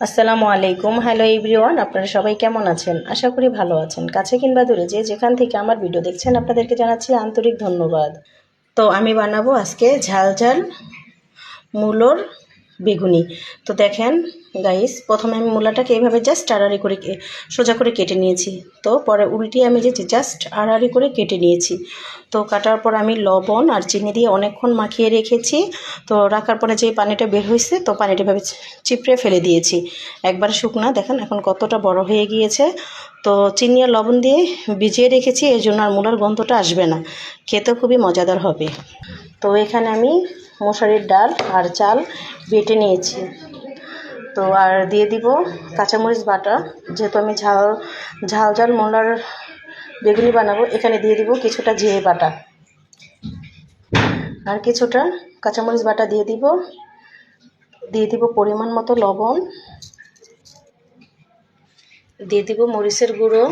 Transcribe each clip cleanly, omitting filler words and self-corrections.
আসসালামু আলাইকুম। Hello everyone, আপনারা সবাই কেমন আছেন? আশা করি ভালো আছেন। কাছে কিংবা দূরে যে যেখান থেকে আমার ভিডিও দেখছেন আপনাদেরকে জানাচ্ছি আন্তরিক ধন্যবাদ। তো আমি বানাবো আজকে ঝাল ঝাল মূলোর বেগুনি। তো দেখেন গাইস, প্রথমে আমি মূলাটাকে এইভাবে জাস্ট আড়াআড়ি করে সোজা করে কেটে নিয়েছি। তো পরে উল্টিয়ে আমি যে জাস্ট আড়াআড়ি করে কেটে নিয়েছি। তো কাটার পর আমি লবণ আর চিনি দিয়ে অনেকক্ষণ মাখিয়ে রেখেছি। তো রাখার পরে যে পানিটা বের হয়েছে, তো পানিটা ভাবে চিপড়ে ফেলে দিয়েছি। একবার শুকনা দেখেন এখন কতটা বড় হয়ে গিয়েছে। তো চিনি আর লবণ দিয়ে ভিজিয়ে রেখেছি, এই জন্য আর মূলার গন্ধটা আসবে না, খেতে খুবই মজাদার হবে। তো এখানে আমি মশারির ডাল আর চাল বেটে নিয়েছি। তো আর দিয়ে দিব কাঁচামরিচ বাটা, যেহেতু আমি ঝাল ঝাল ঝাল মূলার বেগুনি বানাবো, এখানে দিয়ে দিব কিছুটা জিরে বাটা আর কিছুটা কাঁচামরিচ বাটা দিয়ে দিব পরিমাণ মতো লবণ, দিয়ে দিব মরিচের গুঁড়ো,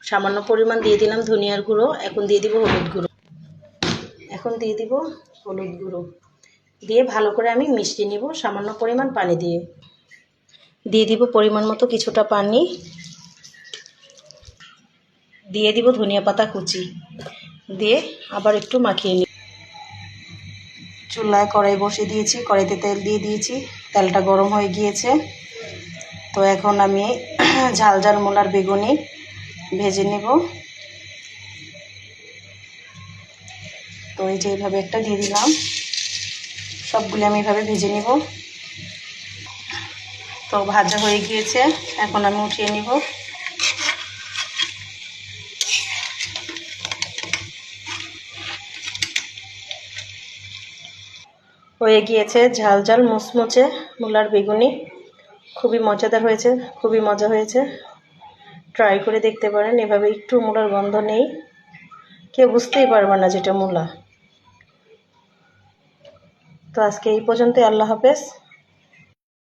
সামান্য পরিমাণ দিয়ে দিলাম ধনিয়ার গুঁড়ো, এখন দিয়ে দিব হলুদ গুঁড়ো, দিয়ে ভালো করে আমি মিশিয়ে নিব সামান্য পরিমাণ পানি দিয়ে। দিয়ে দিব পরিমাণ মতো কিছুটা পানি, দিয়ে দিব ধনিয়া পাতা কুচি, দিয়ে আবার একটু মাখিয়ে নিই। চুলায় কড়াই বসিয়ে দিয়েছি, কড়াইতে তেল দিয়ে দিয়েছি, তেলটা গরম হয়ে গিয়েছে। তো এখন আমি ঝাল ঝাল মূলার বেগুনি ভেজে নেব। তো এই যে এইভাবে একটা দিয়ে দিলাম, সবগুলো আমি এভাবে ভেজে নেব। তো ভাজা হয়ে গিয়েছে, এখন আমি উঠিয়ে নিব। হয়ে গিয়েছে ঝাল ঝাল মুচমুচে মূলার বেগুনি, খুবই মজাদার হয়েছে, খুবই মজা হয়েছে। ট্রাই করে দেখতে পারেন, এভাবে একটু মূলার গন্ধ নেই, কেউ বুঝতেই পারবে না যেটা মূলা। তো আজকে এই পর্যন্তই, আল্লাহ হাফেজ।